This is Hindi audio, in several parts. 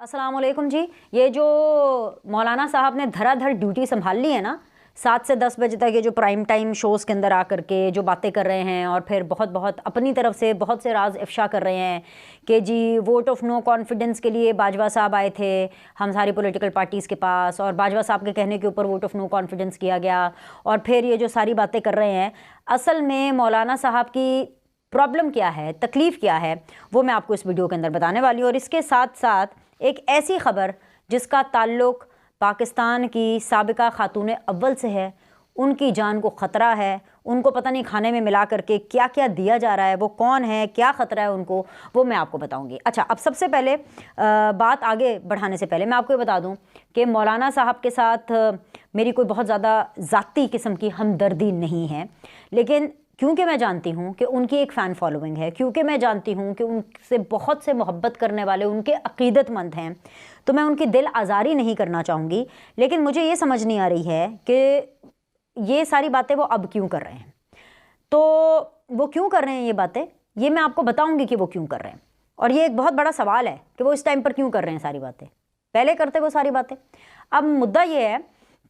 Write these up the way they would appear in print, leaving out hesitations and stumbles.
अस्सलाम वालेकुम जी। ये जो मौलाना साहब ने धराधर ड्यूटी संभाल ली है ना, 7 से 10 बजे तक ये जो प्राइम टाइम शोज़ के अंदर आकर के जो बातें कर रहे हैं और फिर बहुत बहुत अपनी तरफ से बहुत से राज इफ़शा कर रहे हैं कि जी वोट ऑफ नो कॉन्फिडेंस के लिए बाजवा साहब आए थे हम सारी पॉलिटिकल पार्टीज़ के पास, और बाजवा साहब के कहने के ऊपर वोट ऑफ नो कॉन्फिडेंस किया गया। और फिर ये जो सारी बातें कर रहे हैं, असल में मौलाना साहब की प्रॉब्लम क्या है, तकलीफ़ क्या है, वो मैं आपको इस वीडियो के अंदर बताने वाली हूँ। और इसके साथ साथ एक ऐसी ख़बर जिसका ताल्लुक़ पाकिस्तान की साबिका खातून अव्वल से है, उनकी जान को ख़तरा है, उनको पता नहीं खाने में मिला करके क्या क्या दिया जा रहा है, वो कौन है, क्या ख़तरा है उनको, वो मैं आपको बताऊंगी। अच्छा, अब सबसे पहले बात आगे बढ़ाने से पहले मैं आपको ये बता दूं कि मौलाना साहब के साथ मेरी कोई बहुत ज़्यादा ज़ाती किस्म की हमदर्दी नहीं है, लेकिन क्योंकि मैं जानती हूँ कि उनकी एक फ़ैन फॉलोइंग है, क्योंकि मैं जानती हूँ कि उनसे बहुत से मोहब्बत करने वाले उनके अक़ीदतमंद हैं, तो मैं उनकी दिल आज़ारी नहीं करना चाहूँगी। लेकिन मुझे ये समझ नहीं आ रही है कि ये सारी बातें वो अब क्यों कर रहे हैं। तो वो क्यों कर रहे हैं ये बातें, ये मैं आपको बताऊँगी कि वो क्यों कर रहे हैं। और ये एक बहुत बड़ा सवाल है कि वो इस टाइम पर क्यों कर रहे हैं सारी बातें, पहले करते वो सारी बातें। अब मुद्दा ये है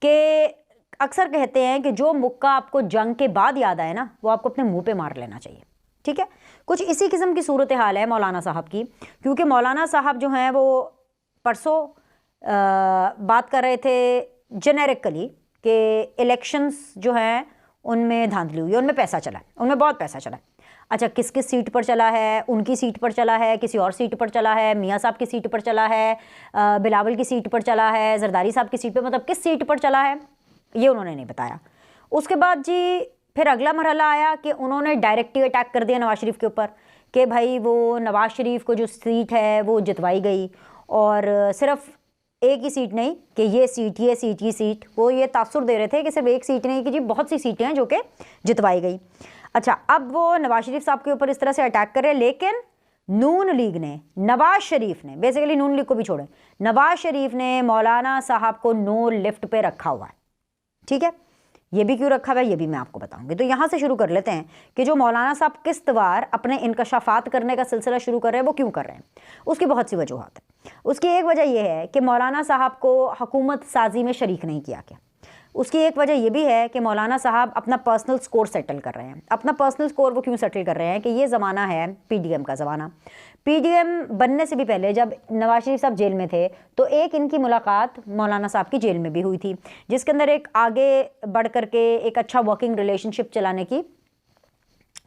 कि अक्सर कहते हैं कि जो मुक्का आपको जंग के बाद याद आए ना, वो आपको अपने मुंह पे मार लेना चाहिए। ठीक है, कुछ इसी किस्म की सूरत हाल है मौलाना साहब की, क्योंकि मौलाना साहब जो हैं वो परसों बात कर रहे थे जेनेरिकली कि इलेक्शंस जो हैं उनमें धांधली हुई है, उनमें पैसा चला है, उनमें बहुत पैसा चला है। अच्छा, किस किस सीट पर चला है, उनकी सीट पर चला है, किसी और सीट पर चला है, मियाँ साहब की सीट पर चला है, बिलावल की सीट पर चला है, जरदारी साहब की सीट पर, मतलब किस सीट पर चला है ये उन्होंने नहीं बताया। उसके बाद जी फिर अगला मरहला आया कि उन्होंने डायरेक्टली अटैक कर दिया नवाज शरीफ के ऊपर कि भाई वो नवाज शरीफ को जो सीट है वो जितवाई गई, और सिर्फ एक ही सीट नहीं कि ये सीट, वो ये तासुर दे रहे थे कि सिर्फ एक सीट नहीं कि जी बहुत सी सीटें हैं जो कि जितवाई गई। अच्छा, अब वो नवाज शरीफ साहब के ऊपर इस तरह से अटैक करे, लेकिन नून लीग ने, नवाज शरीफ ने, बेसिकली नून लीग को भी छोड़े, नवाज शरीफ ने मौलाना साहब को नो लिफ्ट पे रखा हुआ है। ठीक है, ये भी क्यों रखा हुआ है ये भी मैं आपको बताऊंगी। तो यहाँ से शुरू कर लेते हैं कि जो मौलाना साहब किस्तवार अपने इनकशाफात करने का सिलसिला शुरू कर रहे हैं वो क्यों कर रहे हैं। उसकी बहुत सी वजूहत है। उसकी एक वजह यह है कि मौलाना साहब को हुकूमत साजी में शरीक नहीं किया गया। उसकी एक वजह यह भी है कि मौलाना साहब अपना पर्सनल स्कोर सेटल कर रहे हैं। अपना पर्सनल स्कोर वो क्यों सेटल कर रहे हैं कि ये ज़माना है PDM का ज़माना। PDM बनने से भी पहले जब नवाज शरीफ साहब जेल में थे तो एक इनकी मुलाकात मौलाना साहब की जेल में भी हुई थी, जिसके अंदर एक आगे बढ़ कर के एक अच्छा वर्किंग रिलेशनशिप चलाने की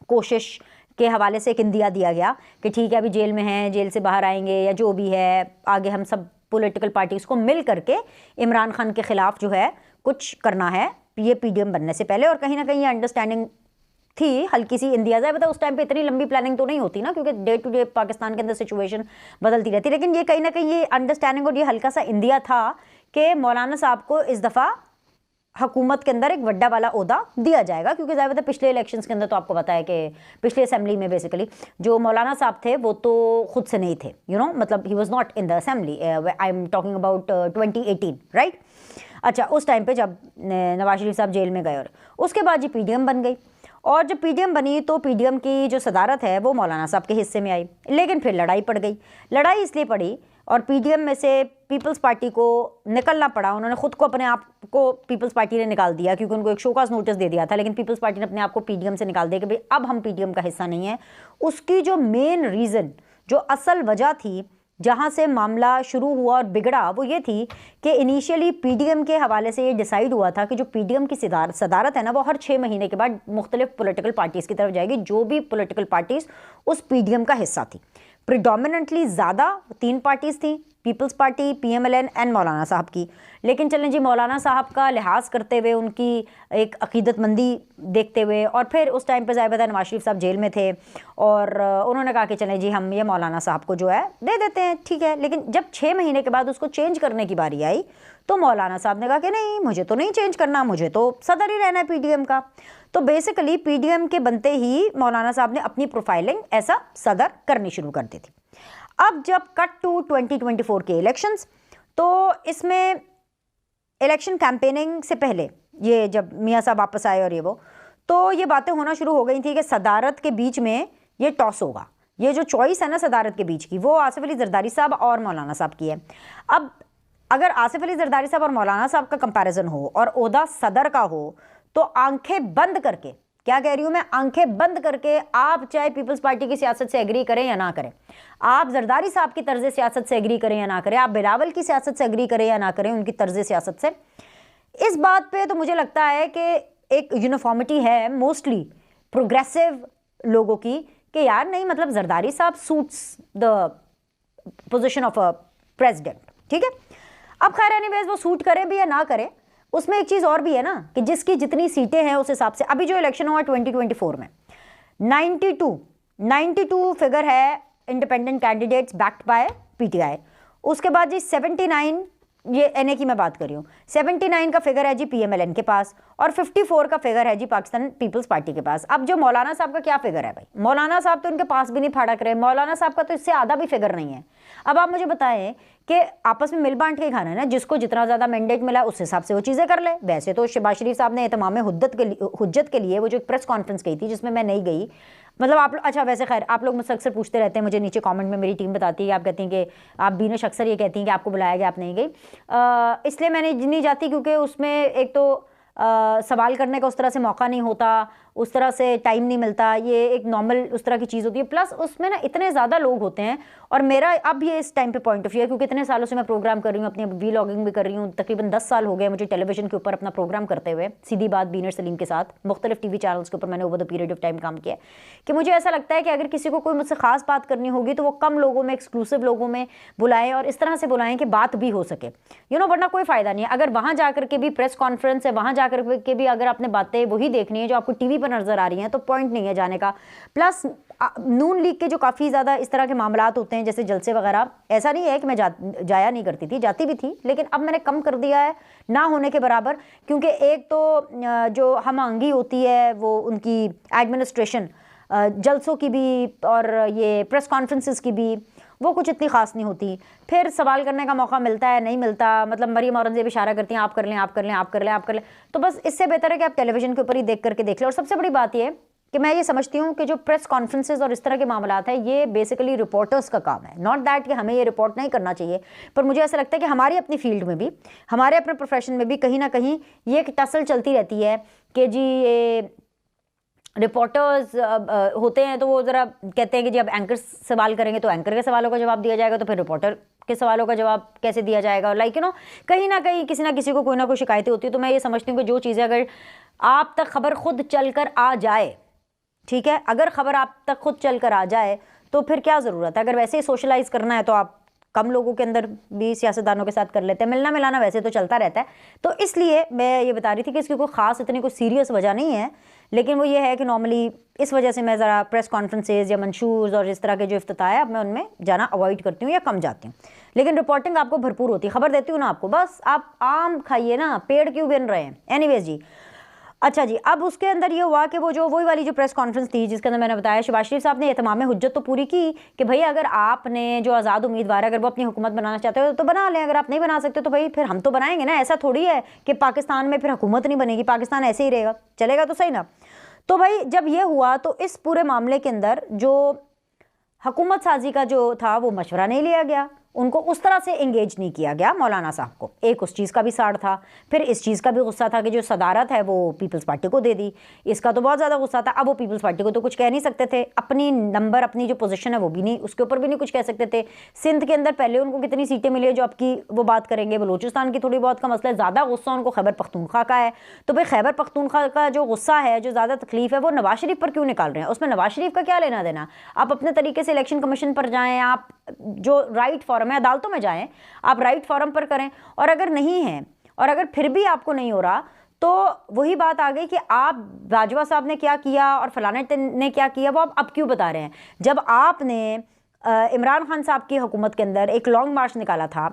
कोशिश के हवाले से एक इंदिया दिया गया कि ठीक है अभी जेल में हैं, जेल से बाहर आएंगे या जो भी है, आगे हम सब पॉलिटिकल पार्टीज़ को मिल करके इमरान खान के ख़िलाफ़ जो है कुछ करना है, ये PDM बनने से पहले। और कहीं ना कहीं ये अंडरस्टैंडिंग थी, हल्की सी इंदिया जाए, मतलब उस टाइम पे इतनी लंबी प्लानिंग तो नहीं होती ना, क्योंकि डे टू डे पाकिस्तान के अंदर सिचुएशन बदलती रहती, लेकिन ये कहीं ना कहीं ये अंडरस्टैंडिंग और ये हल्का सा इंदिया था कि मौलाना साहब को इस दफ़ा हुकूमत के अंदर एक वड्डा वाला ओहदा दिया जाएगा। क्योंकि ज़्यादातर पिछले इलेक्शंस के अंदर तो आपको पता है कि पिछले असेंबली में बेसिकली जो मौलाना साहब थे वो तो खुद से नहीं थे, मतलब he was not in the assembly. I am talking about 2018, right. अच्छा, उस टाइम पे जब नवाज शरीफ साहब जेल में गए और उसके बाद जी PDM बन गई, और जब PDM बनी तो PDM की जो सदारत है वो मौलाना साहब के हिस्से में आई, लेकिन फिर लड़ाई पड़ गई। लड़ाई इसलिए पड़ी और PDM में से पीपल्स पार्टी को निकलना पड़ा, उन्होंने खुद को, अपने आप को पीपल्स पार्टी ने निकाल दिया, क्योंकि उनको एक शोकाज नोटिस दे दिया था, लेकिन पीपल्स पार्टी ने अपने आप को PDM से निकाल दिया कि भाई अब हम PDM का हिस्सा नहीं है। उसकी जो मेन रीज़न, जो असल वजह थी जहाँ से मामला शुरू हुआ और बिगड़ा, वो ये थी कि इनिशियली PDM के हवाले से ये डिसाइड हुआ था कि जो PDM की सदारत है ना, वो हर 6 महीने के बाद मुख्तलिफ पॉलिटिकल पार्टीज़ की तरफ जाएगी, जो भी पॉलिटिकल पार्टीज़ उस PDM का हिस्सा थी। प्रिडोमिनेंटली ज़्यादा 3 पार्टीज़ थी, पीपल्स पार्टी, PMLN एंड मौलाना साहब की। लेकिन चलें जी, मौलाना साहब का लिहाज करते हुए, उनकी एक अक़ीदतमंदी देखते हुए, और फिर उस टाइम पर ज़ाहिर नवाज शरीफ साहब जेल में थे और उन्होंने कहा कि चलें जी हम ये मौलाना साहब को जो है दे देते हैं, ठीक है। लेकिन जब 6 महीने के बाद उसको चेंज करने की बारी आई तो मौलाना साहब ने कहा कि नहीं, मुझे तो नहीं चेंज करना, मुझे तो सदर ही रहना है PDM का। तो बेसिकली PDM के बनते ही मौलाना साहब ने अपनी प्रोफाइलिंग ऐसा सदर करनी शुरू कर दी थी। अब जब कट टू 2024 के इलेक्शंस, तो इसमें इलेक्शन कैंपेनिंग से पहले ये जब मियाँ साहब वापस आए और ये वो, तो ये बातें होना शुरू हो गई थी कि सदारत के बीच में ये टॉस होगा ये जो चॉइस है ना सदारत के बीच की, वो आसिफ अली जरदारी साहब और मौलाना साहब की है। अब अगर आसिफ अली जरदारी साहब और मौलाना साहब का कंपैरिजन हो और ओहदा सदर का हो, तो आंखें बंद करके, क्या कह रही हूं मैं, आंखें बंद करके आप चाहे पीपल्स पार्टी की सियासत से एग्री करें या ना करें, आप जरदारी साहब की तर्ज सियासत से एग्री करें या ना करें, आप बिलावल की सियासत से एग्री करें या ना करें, उनकी तर्ज सियासत से, इस बात पे तो मुझे लगता है कि एक यूनिफॉर्मिटी है मोस्टली प्रोग्रेसिव लोगों की कि यार नहीं, मतलब जरदारी साहब suits the position of a president, ठीक है। अब खैर एनीवेज वो सूट करें भी या ना करें, उसमें एक चीज़ और भी है ना कि जिसकी जितनी सीटें हैं उस हिसाब से, अभी जो इलेक्शन हुआ 2024 में 92 फिगर है independent candidates backed by PTI, उसके बाद जी 79, ये एनए की मैं बात कर रही हूँ, 79 का फिगर है जी पीएमएलएन के पास और 54 का फिगर है जी पाकिस्तान पीपल्स पार्टी के पास। अब जो मौलाना साहब का क्या फिगर है भाई, मौलाना साहब तो उनके पास भी नहीं फाड़ा करे, मौलाना साहब का तो इससे आधा भी फिगर नहीं है। अब आप मुझे बताएं कि आपस में मिल बांट के खाना है ना, जिसको जितना ज़्यादा मैंडेट मिला उस हिसाब से वो चीज़ें कर ले। वैसे तो शहबाज शरीफ साहब ने एहतमाम हुज्जत के लिए वो जो एक प्रेस कॉन्फ्रेंस गई थी जिसमें मैं नहीं गई, मतलब आप अच्छा वैसे खैर आप लोग मुझसे अक्सर पूछते रहते हैं, मुझे नीचे कमेंट में मेरी टीम बताती है, आप कहती हैं कि आप बीनश अक्सर ये कहती हैं कि आपको बुलाया गया आप नहीं गई, इसलिए मैंने नहीं जाती क्योंकि उसमें एक तो सवाल करने का उस तरह से मौका नहीं होता, उस तरह से टाइम नहीं मिलता, ये एक नॉर्मल उस तरह की चीज़ होती है, प्लस उसमें ना इतने ज़्यादा लोग होते हैं। और मेरा अब ये इस टाइम पे पॉइंट ऑफ व्यू है क्योंकि इतने सालों से मैं प्रोग्राम कर रही हूँ, अपनी वीलॉगिंग भी कर रही हूँ, तकरीबन 10 साल हो गए मुझे टेलीविजन के ऊपर अपना प्रोग्राम करते हुए, सीधी बात बीनर सलीम के साथ मुख्तलिफ टीवी चैनल्स के ऊपर मैंने over the period of time काम किया है, कि मुझे ऐसा लगता है कि अगर किसी को कोई मुझसे खास बात करनी होगी तो वो कम लोगों में, एक्सक्लूसिव लोगों में बुलाएं और इस तरह से बुलाएं कि बात भी हो सके, वरना कोई फ़ायदा नहीं है। अगर वहाँ जाकर के भी प्रेस कॉन्फ्रेंस है, वहाँ जाकर के भी अगर आपने बातें वही देखनी है जो आपको टीवी पर नजर आ रही हैं, तो पॉइंट नहीं है जाने का। प्लस नून लीग के जो काफ़ी ज़्यादा इस तरह के मामलात होते हैं जैसे जलसे वगैरह, ऐसा नहीं है कि मैं जाया नहीं करती थी, जाती भी थी, लेकिन अब मैंने कम कर दिया है ना होने के बराबर, क्योंकि एक तो जो हम आंगी होती है वो उनकी एडमिनिस्ट्रेशन जलसों की भी और ये प्रेस कॉन्फ्रेंसेस की भी वो कुछ इतनी खास नहीं होती, फिर सवाल करने का मौका मिलता है नहीं मिलता, मतलब मरीम औरंगज़ेब इशारा करती हैं आप कर लें आप कर लें आप कर लें आप कर लें, तो बस इससे बेहतर है कि आप टेलीविज़न के ऊपर ही देख करके देख लें। और सबसे बड़ी बात ये कि मैं ये समझती हूँ कि जो प्रेस कॉन्फ्रेंसेज और इस तरह के मामलात हैं ये बेसिकली रिपोर्टर्स का काम है, नॉट दैट कि हमें ये रिपोर्ट नहीं करना चाहिए, पर मुझे ऐसा लगता है कि हमारी अपनी फील्ड में भी, हमारे अपने प्रोफेशन में भी कहीं ना कहीं ये एक टसल चलती रहती है कि जी ये रिपोर्टर्स होते हैं तो वो ज़रा कहते हैं कि जी अब एंकर सवाल करेंगे तो एंकर के सवालों का जवाब दिया जाएगा, तो फिर रिपोर्टर के सवालों का जवाब कैसे दिया जाएगा, लाइक कहीं ना कहीं किसी ना किसी को कोई ना कोई शिकायतें होती है। तो मैं ये समझती हूँ कि जो चीज़ें अगर आप तक खबर खुद चल कर आ जाए, ठीक है, अगर खबर आप तक खुद चल कर आ जाए तो फिर क्या ज़रूरत है, अगर वैसे ही सोशलाइज करना है तो आप कम लोगों के अंदर भी सियासतदानों के साथ कर लेते हैं, मिलना मिलाना वैसे तो चलता रहता है। तो इसलिए मैं ये बता रही थी कि इसकी कोई ख़ास इतनी कोई सीरियस वजह नहीं है, लेकिन वो ये है कि नॉर्मली इस वजह से मैं ज़रा प्रेस कॉन्फ्रेंसेज या मंशूर्स और इस तरह के जो इफ्तिताह है अब मैं उनमें जाना अवॉइड करती हूँ या कम जाती हूँ, लेकिन रिपोर्टिंग आपको भरपूर होती है, खबर देती हूँ ना आपको, बस आप आम खाइए ना, पेड़ क्यों बन रहे हैं। एनीवेज जी, अच्छा जी, अब उसके अंदर ये हुआ कि वो जो वही वाली जो प्रेस कॉन्फ्रेंस थी जिसके अंदर मैंने बताया शहबाज शरीफ साहब ने एहतमाम हुज्जत तो पूरी की कि भाई अगर आपने जो आज़ाद उम्मीदवार है अगर वो अपनी हुकूमत बनाना चाहते हो तो बना लें, अगर आप नहीं बना सकते तो भाई फिर हम तो बनाएंगे ना, ऐसा थोड़ी है कि पाकिस्तान में फिर हुकूमत नहीं बनेगी, पाकिस्तान ऐसे ही रहेगा, चलेगा तो सही ना। तो भाई जब ये हुआ तो इस पूरे मामले के अंदर जो हुकूमत साजी का जो था वो मशवरा नहीं लिया गया, उनको उस तरह से इंगेज नहीं किया गया मौलाना साहब को, एक उस चीज़ का भी साड़ था, फिर इस चीज़ का भी गुस्सा था कि जो सदारत है वो पीपल्स पार्टी को दे दी, इसका तो बहुत ज़्यादा गुस्सा था। अब वो पीपल्स पार्टी को तो कुछ कह नहीं सकते थे, अपनी नंबर अपनी जो पोजीशन है वो भी नहीं, उसके ऊपर भी नहीं कुछ कह सकते थे। सिंध के अंदर पहले उनको कितनी सीटें मिली है जो आपकी वो बात करेंगे, बलूचिस्तान की थोड़ी बहुत का मसला है, ज़्यादा गुस्सा उनको खैबर पख्तूनख्वा का है, तो भाई खैबर पख्तूनख्वा का जो गुस्सा है, जो ज़्यादा तकलीफ है वो नवाज शरीफ पर क्यों निकाल रहे हैं, उसमें नवाज शरीफ का क्या लेना देना। आप अपने तरीके से इलेक्शन कमीशन पर जाएँ, आप जो राइट फॉरम है अदालतों में जाएँ, आप राइट फॉरम पर करें, और अगर नहीं है और अगर फिर भी आपको नहीं हो रहा तो वही बात आ गई कि आप बाजवा साहब ने क्या किया और फलाने ने क्या किया वो आप अब क्यों बता रहे हैं। जब आपने इमरान खान साहब की हुकूमत के अंदर एक लॉन्ग मार्च निकाला था,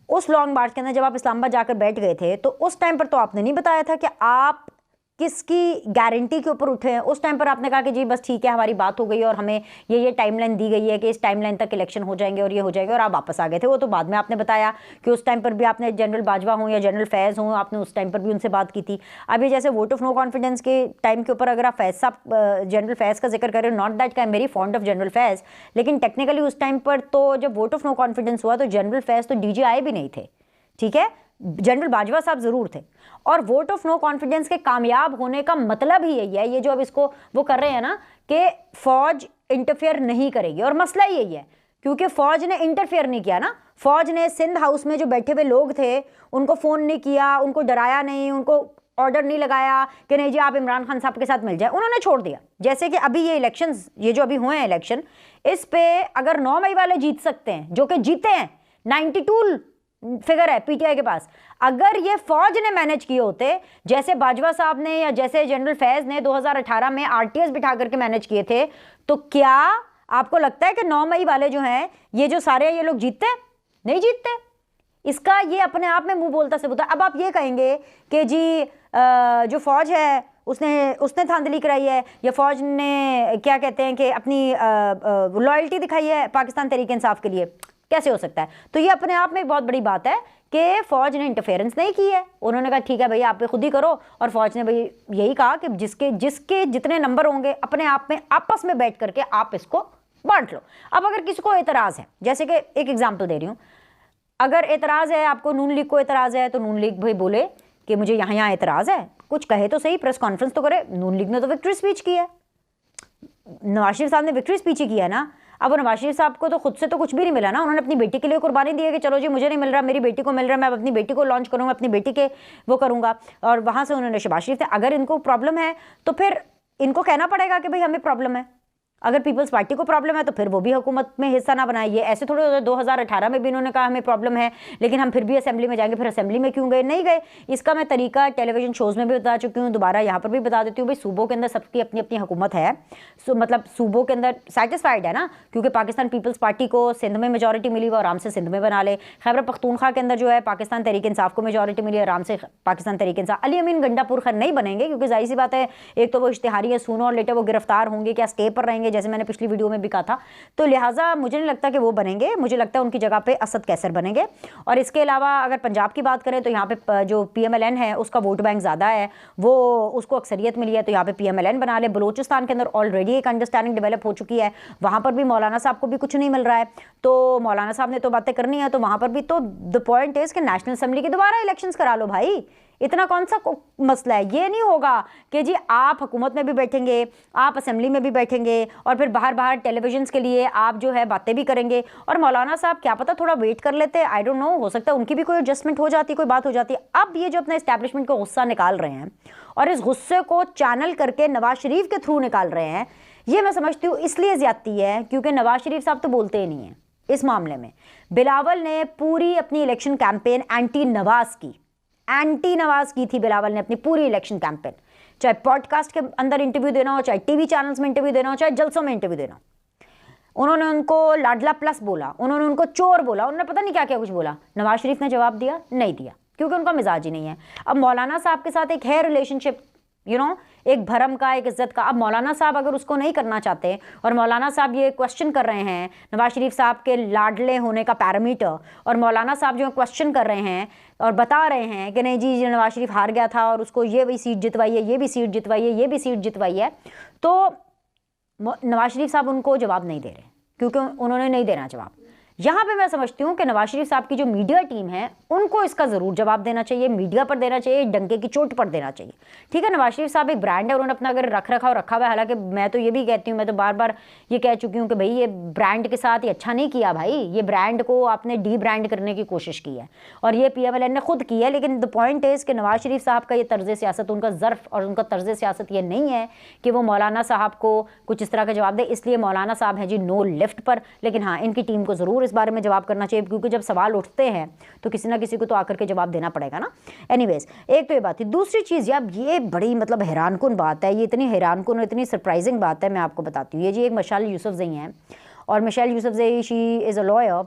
उस लॉन्ग मार्च के अंदर जब आप इस्लामाबाद जाकर बैठ गए थे तो उस टाइम पर तो आपने नहीं बताया था कि आप किसकी गारंटी के ऊपर उठे हैं? उस टाइम पर आपने कहा कि जी बस ठीक है, हमारी बात हो गई और हमें ये टाइमलाइन दी गई है कि इस टाइमलाइन तक इलेक्शन हो जाएंगे और ये हो जाएंगे, और आप वापस आ गए थे। वो तो बाद में आपने बताया कि उस टाइम पर भी आपने जनरल बाजवा हों या जनरल फैज़ हों, आपने उस टाइम पर भी उनसे बात की थी। अभी जैसे वोट ऑफ नो कॉन्फिडेंस के टाइम के ऊपर अगर आप फैज़ साहब, जनरल फैज़ का जिक्र करें, not that I am very fond of general Faiz, लेकिन टेक्निकली उस टाइम पर तो जब वोट ऑफ नो कॉन्फिडेंस हुआ तो जनरल फैज़ तो डीजी आए भी नहीं थे, ठीक है, जनरल बाजवा साहब जरूर थे। और वोट ऑफ नो कॉन्फिडेंस के कामयाब होने का मतलब ही यही है, ये जो अब इसको वो कर रहे हैं ना कि फौज इंटरफेयर नहीं करेगी, और मसला यही है क्योंकि फौज ने इंटरफेयर नहीं किया ना। फौज ने सिंध हाउस में जो बैठे हुए लोग थे उनको फोन नहीं किया, उनको डराया नहीं, उनको ऑर्डर नहीं लगाया कि नहीं जी आप इमरान खान साहब के साथ मिल जाए, उन्होंने छोड़ दिया। जैसे कि अभी ये इलेक्शंस, ये जो अभी हुए हैं इलेक्शन, इस पे अगर 9 मई वाले जीत सकते हैं, जो कि जीते हैं, 92 फिगर है पीटीआई के पास, अगर ये फौज ने मैनेज किए होते, जैसे बाजवा साहब ने या जैसे जनरल फैज ने 2018 में आरटीएस बिठा करके मैनेज किए थे, तो क्या आपको लगता है कि 9 मई वाले जो हैं, ये जो सारे ये लोग जीतते? नहीं जीतते। इसका ये अपने आप में मुंह बोलता सबूत है। अब आप ये कहेंगे कि जी जो फौज है उसने धांधली कराई है, या फौज ने क्या कहते हैं कि अपनी लॉयल्टी दिखाई है पाकिस्तान तहरीक इंसाफ के लिए, कैसे हो सकता है? तो ये अपने आप में एक बहुत बड़ी बात है कि फौज ने इंटरफेरेंस नहीं की है। उन्होंने कहा ठीक है भाई आप खुद ही करो, और फौज ने भाई यही कहा कि जिसके जितने नंबर होंगे अपने आप में आपस में बैठ करके आप इसको बांट लो। अब अगर किसी को एतराज़ है, जैसे कि एक एग्जाम्पल दे रही हूँ, अगर एतराज़ है आपको, नून लीग को एतराज़ है, तो नून लीग भाई बोले कि मुझे यहाँ एतराज़ है, कुछ कहे तो सही, प्रेस कॉन्फ्रेंस तो करे। नून लीग ने तो विक्ट्री स्पीच की है, नवाज शरीफ साहब ने विक्ट्री स्पीच ही किया ना। अब नवाज शरीफ साहब को तो खुद से तो कुछ भी नहीं मिला ना, उन्होंने अपनी बेटी के लिए कुर्बानी दी है कि चलो जी मुझे नहीं मिल रहा, मेरी बेटी को मिल रहा है, मैं अपनी बेटी को लॉन्च करूँगा, अपनी बेटी के वो करूँगा, और वहाँ से उन्होंने शहबाज शरीफ से, अगर इनको प्रॉब्लम है तो फिर इनको कहना पड़ेगा कि भाई हमें प्रॉब्लम है। अगर पीपल्स पार्टी को प्रॉब्लम है तो फिर वो भी हुकूमत में हिस्सा ना बनाइए। ऐसे थोड़े होता है, 2018 में भी इन्होंने कहा हमें प्रॉब्लम है लेकिन हम फिर भी असेंबली में जाएंगे, फिर असेंबली में क्यों गए? नहीं गए। इसका मैं तरीका टेलीविजन शोज़ में भी बता चुकी हूँ, दोबारा यहाँ पर भी बता देती हूँ। भाई सूबों के अंदर सबकी अपनी अपनी हुकूमत है, मतलब सूबों के अंदर सेटिस्फाइड है ना, क्योंकि पाकिस्तान पीपल्स पार्टी को सिंध में मेजॉरिटी मिली, वो आराम से सिंध में बना ले। खैबर पख्तूनख्वा के अंदर जो है पाकिस्तान तहरीक इंसाफ को मेजॉरिटी मिली, आराम से पाकिस्तान तहरीक इंसाफ। अली अमीन गंडापुर खैर नहीं बनेंगे क्योंकि जाहिर सी बात है, एक तो वो इश्तिहारी है, सूनो और लेटर वो गिरफ्तार होंगे, क्या स्टे पर रहेंगे, जैसे मैंने पिछली वीडियो में भी कहा था, तो लिहाजा मुझे नहीं लगता कि वो बनेंगे। मुझे लगता है उनकी जगह पे असद कैसर बनेंगे। और इसके अलावा अगर पंजाब की बात करें तो यहाँ पे जो PMLN है उसका वोट बैंक ज़्यादा है, वो उसको अक्सरियत मिली है, तो यहाँ पे PMLN बना ले। बलूचिस्तान के अंदर ऑलरेडी एक अंडरस्टैंडिंग डेवलप हो चुकी है, वहाँ पर भी मौलाना साहब को भी कुछ नहीं मिल रहा है, तो मौलाना साहब ने तो बातें करनी है, तो वहाँ पर भी तो द पॉइंट इज़ कि नेशनल असेंबली की दोबारा इलेक्शंस करा लो भाई, इतना कौन सा मसला है? ये नहीं होगा कि जी आप हुकूमत में भी बैठेंगे, आप असेंबली में भी बैठेंगे और फिर बाहर टेलीविजन के लिए आप जो है बातें भी करेंगे। और मौलाना साहब क्या पता थोड़ा वेट कर लेते, आई डोंट नो, हो सकता है उनकी भी कोई एडजस्टमेंट हो जाती, कोई बात हो जाती। अब ये जो अपने एस्टैब्लिशमेंट का गुस्सा निकाल रहे हैं और इस गुस्से को चैनल करके नवाज शरीफ के थ्रू निकाल रहे हैं, ये मैं समझती हूँ इसलिए ज्यादती है क्योंकि नवाज शरीफ साहब तो बोलते ही नहीं है इस मामले में। बिलावल ने पूरी अपनी इलेक्शन कैंपेन एंटी नवाज की थी। बिलावल ने अपनी पूरी इलेक्शन कैंपेन, चाहे पॉडकास्ट के अंदर इंटरव्यू देना हो, चाहे टीवी चैनल्स में इंटरव्यू देना हो, चाहे जलसों में इंटरव्यू देना, उन्होंने उनको लाडला प्लस बोला, उन्होंने उनको चोर बोला, उन्होंने पता नहीं क्या क्या कुछ बोला। नवाज शरीफ ने जवाब दिया? नहीं दिया, क्योंकि उनका मिजाज ही नहीं है। अब मौलाना साहब के साथ एक है रिलेशनशिप, एक भरम का, एक इज्जत का। अब मौलाना साहब अगर उसको नहीं करना चाहते और मौलाना साहब ये क्वेश्चन कर रहे हैं नवाज शरीफ साहब के लाडले होने का पैरामीटर, और मौलाना साहब जो क्वेश्चन कर रहे हैं और बता रहे हैं कि नहीं जी नवाज शरीफ हार गया था और उसको ये भी सीट जितवाई है, ये भी सीट जितवाई है, ये भी सीट जितवाई है, तो नवाज शरीफ साहब उनको जवाब नहीं दे रहे क्योंकि उन्होंने नहीं देना जवाब। यहाँ पे मैं समझती हूँ कि नवाज शरीफ साहब की जो मीडिया टीम है उनको इसका ज़रूर जवाब देना चाहिए, मीडिया पर देना चाहिए, डंके की चोट पर देना चाहिए। ठीक है, नवाज शरीफ साहब एक ब्रांड है, उन्होंने अपना अगर रखा हुआ है, हालांकि मैं तो ये भी कहती हूँ, मैं तो बार बार ये कह चुकी हूँ कि भाई ये ब्रांड के साथ ये अच्छा नहीं किया भाई, ये ब्रांड को आपने डी ब्रांड करने की कोशिश की है और ये PMLN ने खुद की है। लेकिन द पॉइंट इज़ कि नवाज शरीफ साहब का ये तर्ज सियासत, उनका ज़र्फ और उनका तर्ज सियासत ये नहीं है कि वो मौलाना साहब को कुछ इस तरह का जवाब दे, इसलिए मौलाना साहब हैं जी नो लिफ्ट पर। लेकिन हाँ, इनकी टीम को ज़रूर इस बारे में जवाब करना चाहिए क्योंकि जब सवाल उठते हैं तो किसी ना किसी को तो आकर के जवाब देना पड़ेगा ना। एनीवेज, एक तो ये बात थी। दूसरी चीज़ यार, ये बड़ी मतलब हैरानकुन बात है, ये इतनी हैरानकुन और इतनी सरप्राइजिंग बात है, मैं आपको बताती हूँ। ये जी एक मिशेल यूसुफजई हैं और Michelle Yousafzai she is a lawyer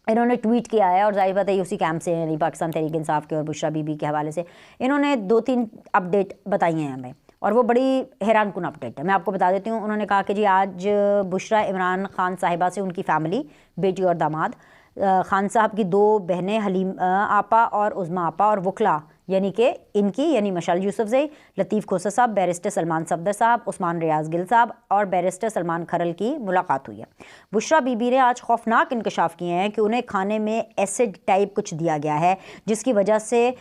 इन्होंने ट्वीट किया है और जाहिर बात है उसी कैंप से, यानी पाकिस्तान तहरीक इंसाफ के और बुशरा बीबी के हवाले से इन्होंने 2-3 अपडेट बताई हैं हमें, और वो बड़ी हैरान कुन अपडेट है। मैं आपको बता देती हूँ। उन्होंने कहा कि जी आज बुशरा इमरान खान साहिबा से उनकी फैमिली, बेटी और दामाद, खान साहब की 2 बहनें हलीम आपा और उज़मा आपा और वकला यानी कि इनकी यानी मशाल यूसुफजई, लतीफ़ खोसा साहब, बैरिस्टर सलमान सफदर साहब, उस्मान रियाज गिल साहब और बैरिस्टर सलमान खरल की मुलाकात हुई है। बुशरा बीबी ने आज खौफनाक इंकशाफ किए हैं कि उन्हें खाने में एसिड टाइप कुछ दिया गया है, जिसकी वजह से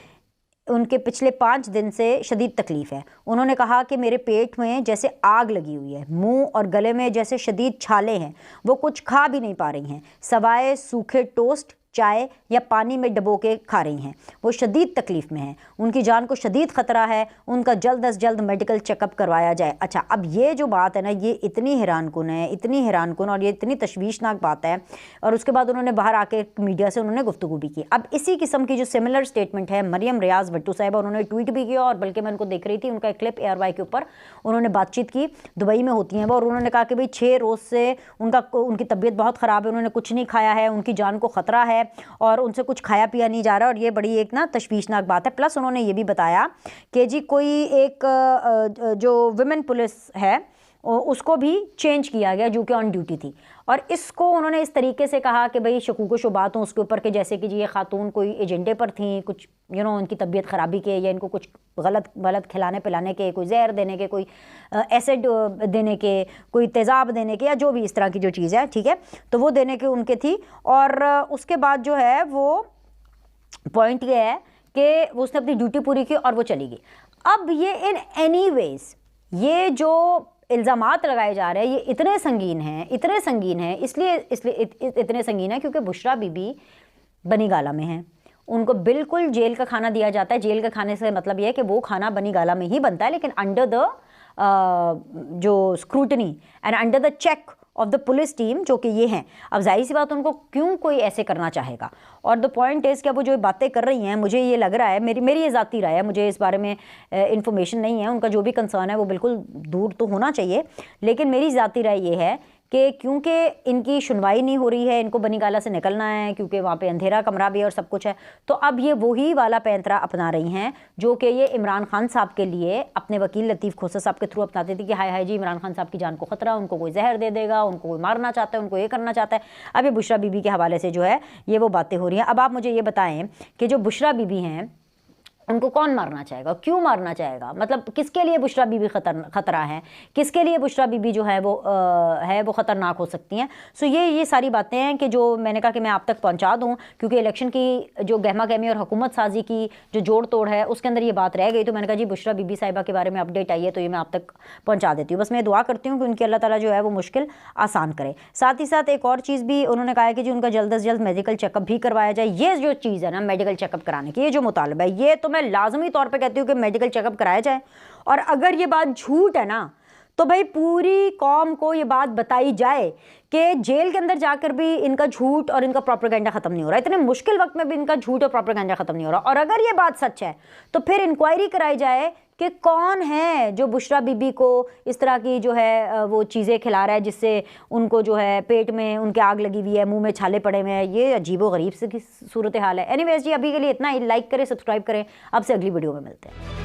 उनके पिछले 5 दिन से शदीद तकलीफ़ है। उन्होंने कहा कि मेरे पेट में जैसे आग लगी हुई है, मुंह और गले में जैसे शदीद छाले हैं, वो कुछ खा भी नहीं पा रही हैं, सवाए सूखे टोस्ट, चाय या पानी में डबो के खा रही हैं। वो शदीद तकलीफ़ में हैं, उनकी जान को शदीद ख़तरा है, उनका जल्द अज जल्द मेडिकल चेकअप करवाया जाए। अच्छा, अब ये जो बात है ना, ये इतनी हैरान कुन है, इतनी हैरान कुन और ये इतनी तशवीशनाक बात है। और उसके बाद उन्होंने बाहर आके मीडिया से उन्होंने गुफ्तगू भी की। अब इसी किस्म की जो सिमिलर स्टेटमेंट है मरियम रियाज भट्टू साहिबा, उन्होंने ट्वीट भी किया, और बल्कि मैं उनको देख रही थी, उनका एक क्लिप ARY के ऊपर उन्होंने बातचीत की, दुबई में होती हैं वो, और उन्होंने कहा कि भाई 6 रोज़ से उनकी तबीयत बहुत ख़राब है, उन्होंने कुछ नहीं खाया है, उनकी जान को ख़तरा है और उनसे कुछ खाया पिया नहीं जा रहा, और ये बड़ी एक ना तशवीशनाक बात है। प्लस उन्होंने ये भी बताया कि जी कोई एक जो विमेन पुलिस है उसको भी चेंज किया गया जो कि ऑन ड्यूटी थी, और इसको उन्होंने इस तरीके से कहा कि भाई शकूक शुबात हों उसके ऊपर के, जैसे कि जी ये खातून कोई एजेंडे पर थी, कुछ उनकी तबीयत ख़राबी के, या इनको कुछ गलत खिलाने पिलाने के, कोई जहर देने के, कोई एसिड देने के, कोई तेज़ाब देने के, या जो भी इस तरह की जो चीज़ है, ठीक है, तो वो देने के उनके थी। और उसके बाद जो है वो पॉइंट ये है कि उसने अपनी ड्यूटी पूरी की और वो चली गई। अब ये इन एनी वेज ये जो इल्ज़ामात लगाए जा रहे हैं ये इतने संगीन हैं, इसलिए इतने संगीन हैं क्योंकि बुशरा बीबी बनी गाला में हैं। उनको बिल्कुल जेल का खाना दिया जाता है। जेल का खाने से मतलब ये है कि वो खाना बनी गाला में ही बनता है, लेकिन अंडर द जो scrutiny and under the check of the police team जो कि ये हैं। अब जाहिर सी बात, उनको क्यों कोई ऐसे करना चाहेगा। और द पॉइंट इज़ कि वो जो बातें कर रही हैं, मुझे ये लग रहा है, मेरी ये ज़ाती राय है, मुझे इस बारे में इंफॉर्मेशन नहीं है, उनका जो भी कंसर्न है वो बिल्कुल दूर तो होना चाहिए, लेकिन मेरी ज़ाती राय ये है कि क्योंकि इनकी सुनवाई नहीं हो रही है, इनको बनी गाला से निकलना है क्योंकि वहाँ पे अंधेरा कमरा भी और सब कुछ है, तो अब ये वही वाला पैंतरा अपना रही हैं जो कि ये इमरान खान साहब के लिए अपने वकील लतीफ़ खोसा साहब के थ्रू अपनाते थे कि हाय हाय जी इमरान खान साहब की जान को ख़तरा, उनको कोई जहर दे देगा, उनको कोई मारना चाहता है, उनको ये करना चाहता है। अब ये बुशरा बीबी के हवाले से जो है ये वो बातें हो रही हैं। अब आप मुझे ये बताएं कि जो बुशरा बीबी हैं उनको कौन मारना चाहेगा, क्यों मारना चाहेगा, मतलब किसके लिए बुशरा बीबी ख़तरा है, किसके लिए बुशरा बीबी जो है वो ख़तरनाक हो सकती हैं। सो ये सारी बातें हैं कि जो मैंने कहा कि मैं आप तक पहुंचा दूं, क्योंकि इलेक्शन की जो गहमा गहमी और हुकूमत साजी की जो जोड़ तोड़ है उसके अंदर ये बात रह गई, तो मैंने कहा जी बुशरा बीबी साहिबा के बारे में अपडेट आई है तो ये मैं आप तक पहुँचा देती हूँ। बस मैं दुआ करती हूँ कि उनकी अल्लाह ताला जो है वो मुश्किल आसान करे। साथ ही साथ एक और चीज़ भी उन्होंने कहा है कि जी उनका जल्द अज जल्द मेडिकल चेकअप भी करवाया जाए। ये जो चीज़ है ना मेडिकल चेकअप कराने की, ये जो मुतालबा है, ये तो मैं लाजमी तौर पे कहती हूँ कि मेडिकल चेकअप कराया जाए। और अगर ये बात झूठ है ना तो भाई पूरी कौम को ये बात बताई जाए कि जेल के अंदर जाकर भी इनका झूठ और इनका प्रोपेगेंडा ख़त्म नहीं हो रहा, इतने मुश्किल वक्त में भी इनका झूठ और प्रोपेगेंडा ख़त्म नहीं हो रहा। और अगर ये बात सच है तो फिर इंक्वायरी कराई जाए कि कौन है जो बुशरा बीबी को इस तरह की जो है वो चीज़ें खिला रहा है जिससे उनको जो है पेट में उनके आग लगी हुई है, मुंह में छाले पड़े हुए हैं। ये अजीबो गरीब सी सूरत हाल है। एनीवेज जी अभी के लिए इतना ही। लाइक करें, सब्सक्राइब करें, अब से अगली वीडियो में मिलते हैं।